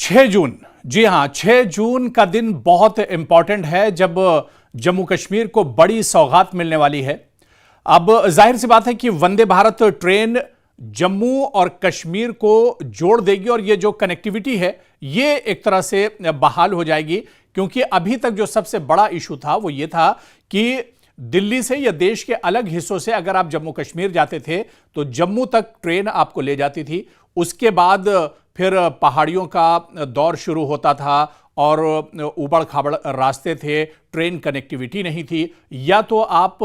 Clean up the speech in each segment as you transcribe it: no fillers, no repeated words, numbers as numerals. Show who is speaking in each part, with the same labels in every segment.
Speaker 1: 6 जून, जी हां, 6 जून का दिन बहुत इंपॉर्टेंट है जब जम्मू कश्मीर को बड़ी सौगात मिलने वाली है। अब जाहिर सी बात है कि वंदे भारत ट्रेन जम्मू और कश्मीर को जोड़ देगी और ये जो कनेक्टिविटी है ये एक तरह से बहाल हो जाएगी, क्योंकि अभी तक जो सबसे बड़ा इशू था वो ये था कि दिल्ली से या देश के अलग हिस्सों से अगर आप जम्मू कश्मीर जाते थे तो जम्मू तक ट्रेन आपको ले जाती थी, उसके बाद फिर पहाड़ियों का दौर शुरू होता था और उबड़ खाबड़ रास्ते थे, ट्रेन कनेक्टिविटी नहीं थी। या तो आप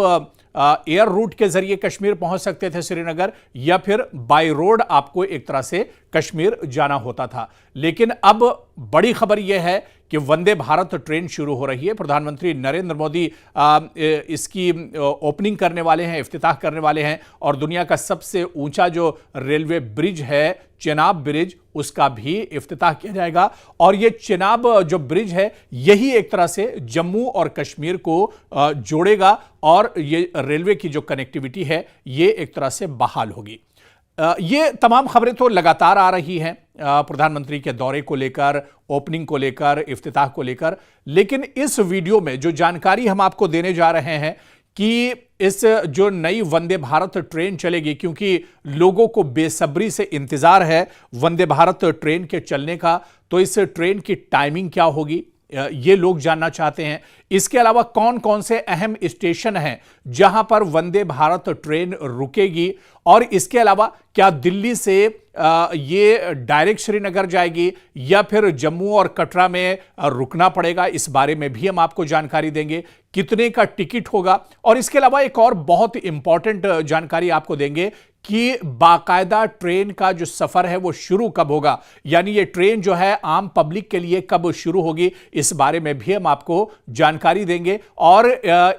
Speaker 1: एयर रूट के जरिए कश्मीर पहुंच सकते थे श्रीनगर, या फिर बाय रोड आपको एक तरह से कश्मीर जाना होता था। लेकिन अब बड़ी खबर यह है कि वंदे भारत ट्रेन शुरू हो रही है। प्रधानमंत्री नरेंद्र मोदी इसकी ओपनिंग करने वाले हैं, इफ्तिताह करने वाले हैं, और दुनिया का सबसे ऊंचा जो रेलवे ब्रिज है चेनाब ब्रिज, उसका भी इफ्तिताह किया जाएगा। और यह चेनाब जो ब्रिज है यही एक तरह से जम्मू और कश्मीर को जोड़ेगा और ये रेलवे की जो कनेक्टिविटी है ये एक तरह से बहाल होगी। ये तमाम खबरें तो लगातार आ रही हैं प्रधानमंत्री के दौरे को लेकर, ओपनिंग को लेकर, इफ्तिताह को लेकर, लेकिन इस वीडियो में जो जानकारी हम आपको देने जा रहे हैं कि इस जो नई वंदे भारत ट्रेन चलेगी, क्योंकि लोगों को बेसब्री से इंतजार है वंदे भारत ट्रेन के चलने का, तो इस ट्रेन की टाइमिंग क्या होगी ये लोग जानना चाहते हैं। इसके अलावा कौन कौन से अहम स्टेशन हैं जहां पर वंदे भारत ट्रेन रुकेगी, और इसके अलावा क्या दिल्ली से ये डायरेक्ट श्रीनगर जाएगी या फिर जम्मू और कटरा में रुकना पड़ेगा, इस बारे में भी हम आपको जानकारी देंगे। कितने का टिकट होगा, और इसके अलावा एक और बहुत इंपॉर्टेंट जानकारी आपको देंगे कि बाकायदा ट्रेन का जो सफर है वो शुरू कब होगा, यानी ये ट्रेन जो है आम पब्लिक के लिए कब शुरू होगी, इस बारे में भी हम आपको जानकारी देंगे। और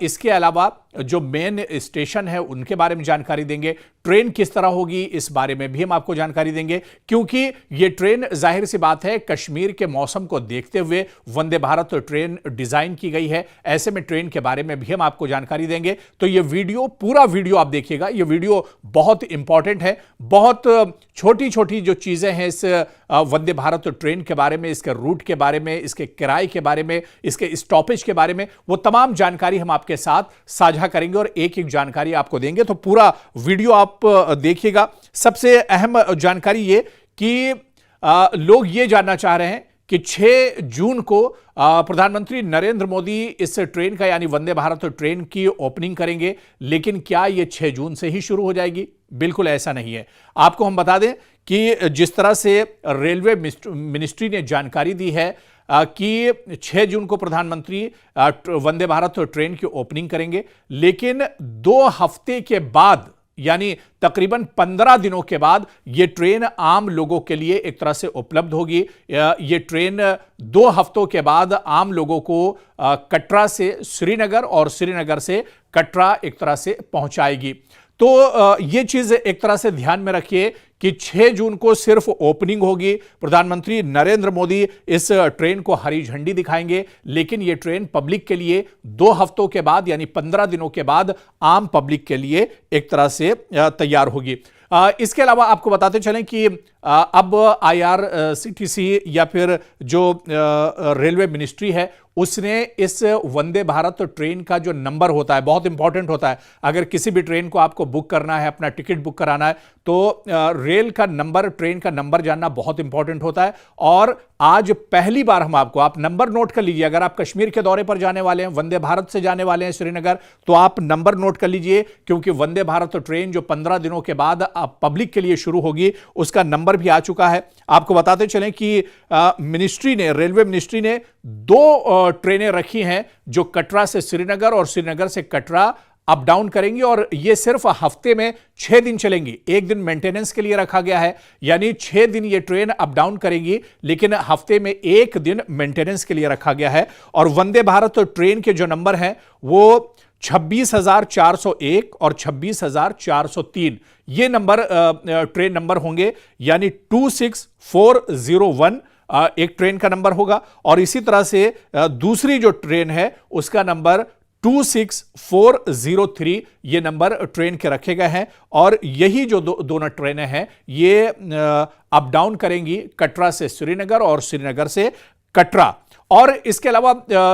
Speaker 1: इसके अलावा जो मेन स्टेशन है उनके बारे में जानकारी देंगे, ट्रेन किस तरह होगी इस बारे में भी हम आपको जानकारी देंगे, क्योंकि ये ट्रेन जाहिर सी बात है कश्मीर के मौसम को देखते हुए वंदे भारत ट्रेन डिजाइन की गई है। ऐसे में ट्रेन के बारे में भी हम आपको जानकारी देंगे। तो ये वीडियो, पूरा वीडियो आप देखिएगा, ये वीडियो बहुत इंपॉर्टेंट है। बहुत छोटी छोटी जो चीजें हैं इस वंदे भारत ट्रेन के बारे में, इसके रूट के बारे में, इसके किराए के बारे में, इसके स्टॉपेज के बारे में, वो तमाम जानकारी हम आपके साथ साझा करेंगे और एक एक जानकारी आपको देंगे। तो पूरा वीडियो आप देखिएगा। सबसे अहम जानकारी ये कि लोग ये जानना चाह रहे हैं कि 6 जून को प्रधानमंत्री नरेंद्र मोदी इस ट्रेन का यानी वंदे भारत ट्रेन की ओपनिंग करेंगे, लेकिन क्या ये 6 जून से ही शुरू हो जाएगी? बिल्कुल ऐसा नहीं है। आपको हम बता दें कि जिस तरह से रेलवे मिनिस्ट्री ने जानकारी दी है कि 6 जून को प्रधानमंत्री वंदे भारत ट्रेन की ओपनिंग करेंगे, लेकिन 2 हफ्ते के बाद यानी तकरीबन 15 दिनों के बाद यह ट्रेन आम लोगों के लिए एक तरह से उपलब्ध होगी। यह ट्रेन 2 हफ्तों के बाद आम लोगों को कटरा से श्रीनगर और श्रीनगर से कटरा एक तरह से पहुंचाएगी। तो यह चीज एक तरह से ध्यान में रखिए कि 6 जून को सिर्फ ओपनिंग होगी, प्रधानमंत्री नरेंद्र मोदी इस ट्रेन को हरी झंडी दिखाएंगे, लेकिन यह ट्रेन पब्लिक के लिए 2 हफ्तों के बाद यानी 15 दिनों के बाद आम पब्लिक के लिए एक तरह से तैयार होगी। इसके अलावा आपको बताते चलें कि अब IRCTC या फिर जो रेलवे मिनिस्ट्री है उसने इस वंदे भारत ट्रेन का जो नंबर होता है बहुत इंपॉर्टेंट होता है। अगर किसी भी ट्रेन को आपको बुक करना है, अपना टिकट बुक कराना है, तो रेल का नंबर, ट्रेन का नंबर जानना बहुत इंपॉर्टेंट होता है। और आज पहली बार हम आपको, आप नंबर नोट कर लीजिए, अगर आप कश्मीर के दौरे पर जाने वाले हैं, वंदे भारत से जाने वाले हैं श्रीनगर, तो आप नंबर नोट कर लीजिए, क्योंकि वंदे भारत ट्रेन जो 15 दिनों के बाद पब्लिक के लिए शुरू होगी उसका नंबर भी आ चुका है। आपको बताते चलें कि मिनिस्ट्री ने, रेलवे मिनिस्ट्री ने 2 ट्रेनें रखी हैं जो कटरा से श्रीनगर और श्रीनगर से कटरा अप डाउन करेंगी, और ये सिर्फ हफ्ते में 6 दिन चलेंगी। 1 दिन मेंटेनेंस के लिए रखा गया है, यानी 6 दिन ये ट्रेन अप डाउन करेंगी, लेकिन हफ्ते में 1 दिन मेंटेनेंस के लिए रखा गया है। और वंदे भारत ट्रेन के जो नंबर हैं वो 26,401 और 26,403 ये नंबर ट्रेन नंबर होंगे, यानी 26401 एक ट्रेन का नंबर होगा, और इसी तरह से दूसरी जो ट्रेन है उसका नंबर 26403 ये नंबर ट्रेन के रखे गए हैं और यही जो दोनों ट्रेनें हैं ये अप डाउन करेंगी कटरा से श्रीनगर और श्रीनगर से कटरा। और इसके अलावा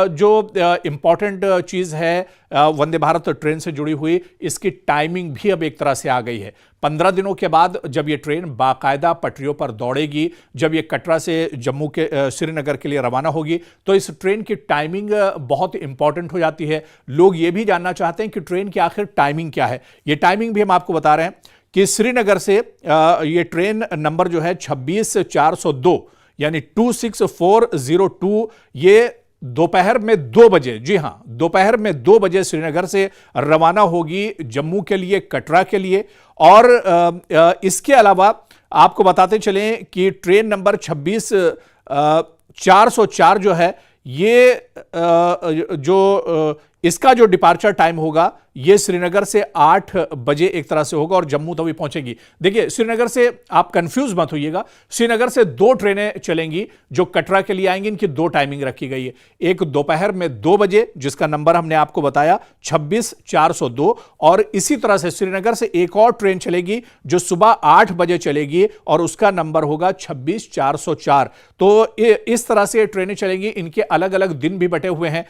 Speaker 1: जो इंपॉर्टेंट चीज है वंदे भारत ट्रेन से जुड़ी हुई, इसकी टाइमिंग भी अब एक तरह से आ गई है। 15 दिनों के बाद जब ये ट्रेन बाकायदा पटरियों पर दौड़ेगी, जब ये कटरा से जम्मू के श्रीनगर के लिए रवाना होगी, तो इस ट्रेन की टाइमिंग बहुत इंपॉर्टेंट हो जाती है। लोग ये भी जानना चाहते हैं कि ट्रेन की आखिर टाइमिंग क्या है। ये टाइमिंग भी हम आपको बता रहे हैं कि श्रीनगर से ये ट्रेन नंबर जो है 26402 यानी 26402 ये दोपहर में 2 बजे, जी हां, दोपहर में 2 बजे श्रीनगर से रवाना होगी जम्मू के लिए, कटरा के लिए। और इसके अलावा आपको बताते चलें कि ट्रेन नंबर 26404 जो है ये इसका जो डिपार्चर टाइम होगा ये श्रीनगर से 8 बजे एक तरह से होगा और जम्मू तभी पहुंचेगी। देखिए, श्रीनगर से आप कंफ्यूज मत होइएगा, श्रीनगर से 2 ट्रेनें चलेंगी जो कटरा के लिए आएंगी। इनकी 2 टाइमिंग रखी गई है, एक दोपहर में 2 बजे जिसका नंबर हमने आपको बताया 26402, और इसी तरह से श्रीनगर से एक और ट्रेन चलेगी जो सुबह 8 बजे चलेगी और उसका नंबर होगा 26404। तो इस तरह से ट्रेनें चलेंगी। इनके अलग अलग दिन भी बटे हुए हैं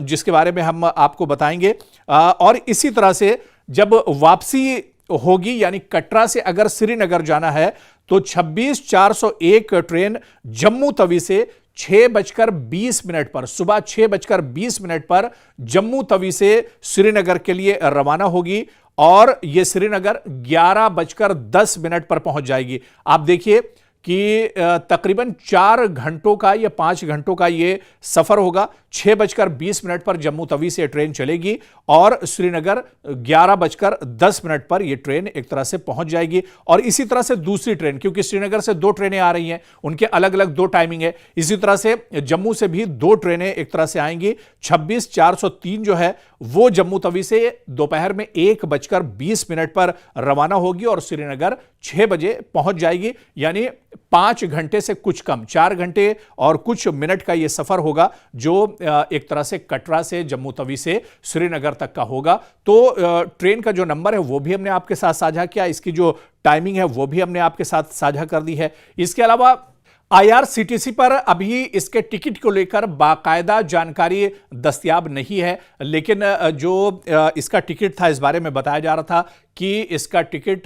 Speaker 1: जिसके बारे में हम आपको बताएंगे। और इसी तरह से जब वापसी होगी यानी कटरा से अगर श्रीनगर जाना है तो 26401 ट्रेन जम्मू तवी से 6:20 पर, सुबह 6:20 पर जम्मू तवी से श्रीनगर के लिए रवाना होगी और यह श्रीनगर 11:10 पर पहुंच जाएगी। आप देखिए कि तकरीबन 4 घंटों का या 5 घंटों का यह सफर होगा। 6:20 पर जम्मू तवी से ट्रेन चलेगी और श्रीनगर 11:10 पर यह ट्रेन एक तरह से पहुंच जाएगी। और इसी तरह से दूसरी ट्रेन, क्योंकि श्रीनगर से 2 ट्रेनें आ रही हैं, उनके अलग अलग 2 टाइमिंग है। इसी तरह से जम्मू से भी 2 ट्रेनें एक तरह से आएंगी। 26403 जो है वो जम्मू तवी से दोपहर में 1:20 पर रवाना होगी और श्रीनगर 6 बजे पहुंच जाएगी। यानी 5 घंटे से कुछ कम, 4 घंटे और कुछ मिनट का यह सफर होगा जो एक तरह से कटरा से जम्मू तवी से श्रीनगर तक का होगा। तो ट्रेन का जो नंबर है वो भी हमने आपके साथ साझा किया, इसकी जो टाइमिंग है वो भी हमने आपके साथ साझा कर दी है। इसके अलावा IRCTC पर अभी इसके टिकट को लेकर बाकायदा जानकारी दस्तयाब नहीं है, लेकिन जो इसका टिकट था इस बारे में बताया जा रहा था कि इसका टिकट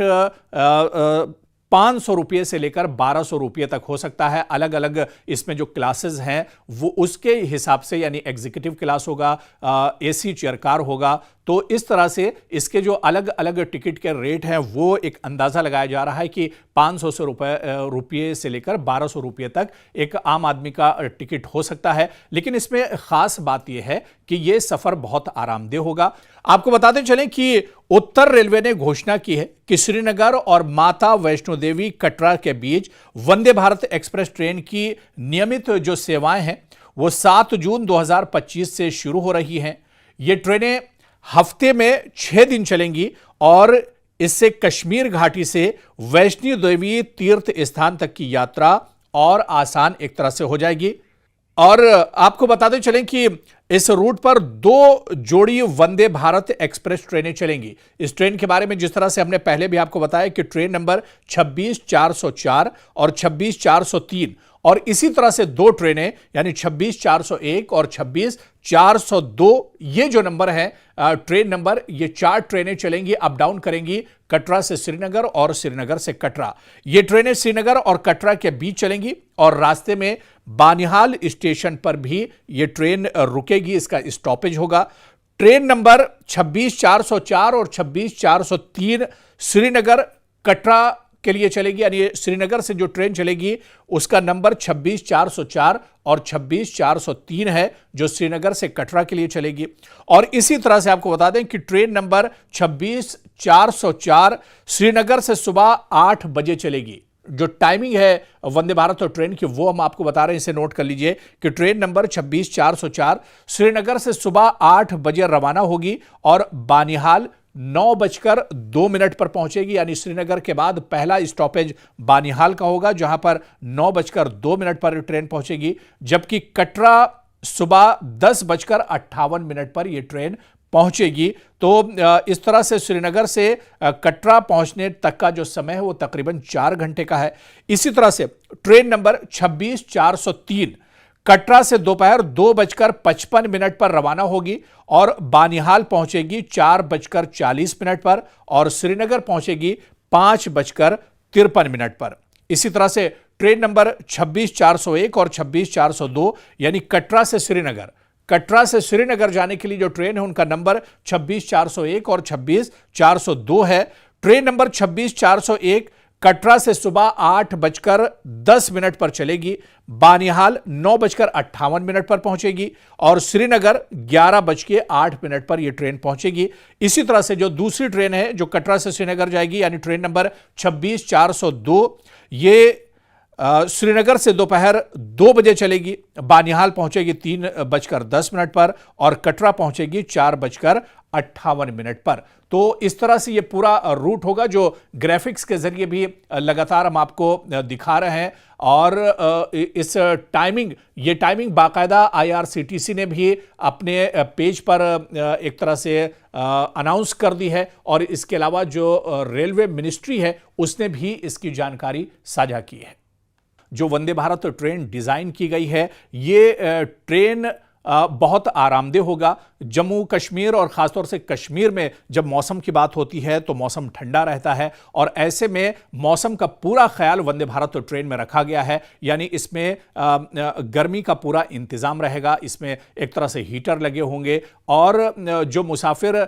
Speaker 1: 500 रुपये से लेकर 1200 रुपये तक हो सकता है। अलग अलग इसमें जो क्लासेस हैं वो उसके हिसाब से, यानी एग्जीक्यूटिव क्लास होगा, AC चेयर कार होगा, तो इस तरह से इसके जो अलग अलग टिकट के रेट हैं वो एक अंदाज़ा लगाया जा रहा है कि 500 रुपये से लेकर 1200 रुपये तक एक आम आदमी का टिकट हो सकता है। लेकिन इसमें ख़ास बात यह है कि यह सफ़र बहुत आरामदेह होगा। आपको बताते चलें कि उत्तर रेलवे ने घोषणा की है कि श्रीनगर और माता वैष्णो देवी कटरा के बीच वंदे भारत एक्सप्रेस ट्रेन की नियमित जो सेवाएं हैं वो 7 जून 2025 से शुरू हो रही हैं। ये ट्रेनें हफ्ते में 6 दिन चलेंगी और इससे कश्मीर घाटी से वैष्णो देवी तीर्थ स्थान तक की यात्रा और आसान एक तरह से हो जाएगी। और आपको बताते चलें कि इस रूट पर 2 जोड़ी वंदे भारत एक्सप्रेस ट्रेनें चलेंगी। इस ट्रेन के बारे में जिस तरह से हमने पहले भी आपको बताया कि ट्रेन नंबर 26404 और 26403, और इसी तरह से 2 ट्रेनें यानी 26401 और 26402 ये जो नंबर है ट्रेन नंबर, ये 4 ट्रेनें चलेंगी, अप डाउन करेंगी कटरा से श्रीनगर और श्रीनगर से कटरा। ये ट्रेनें श्रीनगर और कटरा के बीच चलेंगी और रास्ते में बानिहाल स्टेशन पर भी ये ट्रेन रुकेगी, इसका स्टॉपेज होगा। ट्रेन नंबर 26404 और 26403 श्रीनगर कटरा के लिए चलेगी, यानी श्रीनगर से जो ट्रेन चलेगी उसका नंबर 26404 और 26403 है जो श्रीनगर से कटरा के लिए चलेगी। और इसी तरह से आपको बता दें कि ट्रेन नंबर 26404 श्रीनगर से सुबह 8 बजे चलेगी। जो टाइमिंग है वंदे भारत और ट्रेन की वो हम आपको बता रहे हैं, इसे नोट कर लीजिए कि ट्रेन नंबर 26404 श्रीनगर से सुबह 8 बजे रवाना होगी और बानिहाल 9:02 पर पहुंचेगी। यानी श्रीनगर के बाद पहला स्टॉपेज बानिहाल का होगा जहां पर 9:02 पर ट्रेन पहुंचेगी, जबकि कटरा सुबह 10:58 पर यह ट्रेन पहुंचेगी। तो इस तरह से श्रीनगर से कटरा पहुंचने तक का जो समय है वो तकरीबन 4 घंटे का है। इसी तरह से ट्रेन नंबर 26-403 कटरा से दोपहर 2:55 पर रवाना होगी और बानिहाल पहुंचेगी 4:40 पर और श्रीनगर पहुंचेगी 5:53 पर। इसी तरह से ट्रेन नंबर 26-401 और 26-402 यानी कटरा से श्रीनगर जाने के लिए जो ट्रेन है उनका नंबर 26-401 और 26-402 है। ट्रेन नंबर 26-401 कटरा से सुबह 8:10 पर चलेगी, बानिहाल 9:58 पर पहुंचेगी और श्रीनगर 11:08 पर यह ट्रेन पहुंचेगी। इसी तरह से जो दूसरी ट्रेन है जो कटरा से श्रीनगर जाएगी यानी ट्रेन नंबर 26-402 ये श्रीनगर से दोपहर 2 बजे चलेगी, बानिहाल पहुंचेगी 3:10 पर और कटरा पहुंचेगी 4:58 पर। तो इस तरह से ये पूरा रूट होगा जो ग्राफिक्स के जरिए भी लगातार हम आपको दिखा रहे हैं और इस ये टाइमिंग बाकायदा IRCTC ने भी अपने पेज पर एक तरह से अनाउंस कर दी है और इसके अलावा जो रेलवे मिनिस्ट्री है उसने भी इसकी जानकारी साझा की है। जो वंदे भारत ट्रेन डिजाइन की गई है ये ट्रेन बहुत आरामदेह होगा। जम्मू कश्मीर और ख़ासतौर से कश्मीर में जब मौसम की बात होती है तो मौसम ठंडा रहता है और ऐसे में मौसम का पूरा ख्याल वंदे भारत ट्रेन में रखा गया है, यानी इसमें गर्मी का पूरा इंतज़ाम रहेगा, इसमें एक तरह से हीटर लगे होंगे और जो मुसाफिर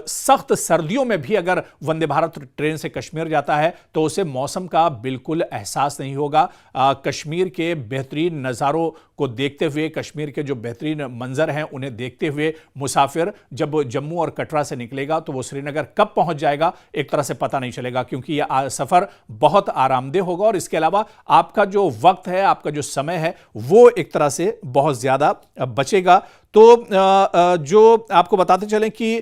Speaker 1: सख्त सर्दियों में भी अगर वंदे भारत ट्रेन से कश्मीर जाता है तो उसे मौसम का बिल्कुल एहसास नहीं होगा। कश्मीर के बेहतरीन नज़ारों को देखते हुए, कश्मीर के जो बेहतरीन मंजर हैं उन्हें देखते हुए मुसाफिर जब जम्मू और कटरा से निकलेगा तो वो श्रीनगर कब पहुंच जाएगा एक तरह से पता नहीं चलेगा, क्योंकि यह सफर बहुत आरामदेह होगा और इसके अलावा आपका जो वक्त है, आपका जो समय है वो एक तरह से बहुत ज्यादा बचेगा। तो जो आपको बताते चलें कि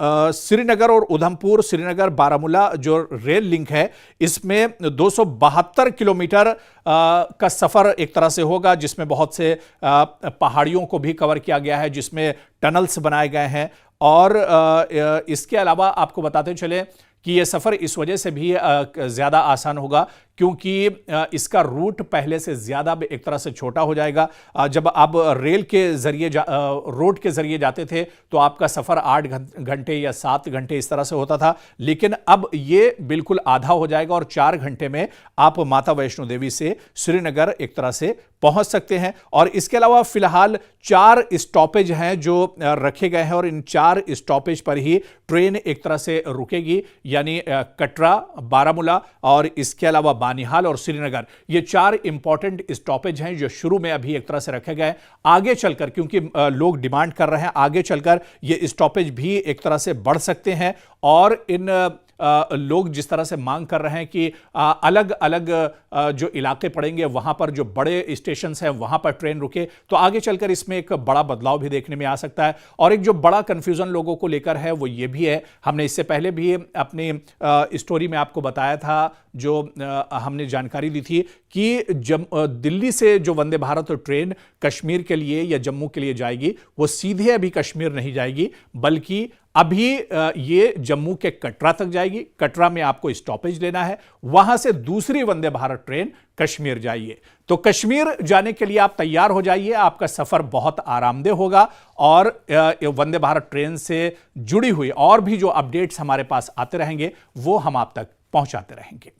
Speaker 1: श्रीनगर और उधमपुर, श्रीनगर बारामूला जो रेल लिंक है इसमें 272 किलोमीटर का सफ़र एक तरह से होगा, जिसमें बहुत से पहाड़ियों को भी कवर किया गया है, जिसमें टनल्स बनाए गए हैं और इसके अलावा आपको बताते चलें कि यह सफ़र इस वजह से भी ज़्यादा आसान होगा क्योंकि इसका रूट पहले से ज़्यादा एक तरह से छोटा हो जाएगा। जब आप रेल के ज़रिए रोड के ज़रिए जाते थे तो आपका सफ़र 8 घंटे या 7 घंटे इस तरह से होता था, लेकिन अब ये बिल्कुल आधा हो जाएगा और 4 घंटे में आप माता वैष्णो देवी से श्रीनगर एक तरह से पहुंच सकते हैं। और इसके अलावा फिलहाल 4 स्टॉपेज हैं जो रखे गए हैं और इन 4 स्टॉपेज पर ही ट्रेन एक तरह से रुकेगी, यानी कटरा, बारामूला और इसके अलावा बानिहाल और श्रीनगर। ये 4 इंपॉर्टेंट स्टॉपेज हैं जो शुरू में अभी एक तरह से रखे गए। आगे चलकर क्योंकि लोग डिमांड कर रहे हैं, आगे चलकर ये स्टॉपेज भी एक तरह से बढ़ सकते हैं और इन लोग जिस तरह से मांग कर रहे हैं कि अलग अलग जो इलाके पड़ेंगे वहां पर जो बड़े स्टेशन हैं वहां पर ट्रेन रुके, तो आगे चलकर इसमें एक बड़ा बदलाव भी देखने में आ सकता है। और एक जो बड़ा कंफ्यूजन लोगों को लेकर है वो ये भी है, हमने इससे पहले भी अपनी स्टोरी में आपको बताया था, जो हमने जानकारी दी थी कि दिल्ली से जो वंदे भारत ट्रेन कश्मीर के लिए या जम्मू के लिए जाएगी वो सीधे अभी कश्मीर नहीं जाएगी, बल्कि अभी ये जम्मू के कटरा तक जाएगी। कटरा में आपको स्टॉपेज लेना है, वहां से दूसरी वंदे भारत ट्रेन कश्मीर जाइए। तो कश्मीर जाने के लिए आप तैयार हो जाइए, आपका सफर बहुत आरामदेह होगा और वंदे भारत ट्रेन से जुड़ी हुई और भी जो अपडेट्स हमारे पास आते रहेंगे वो हम आप तक पहुंचाते रहेंगे।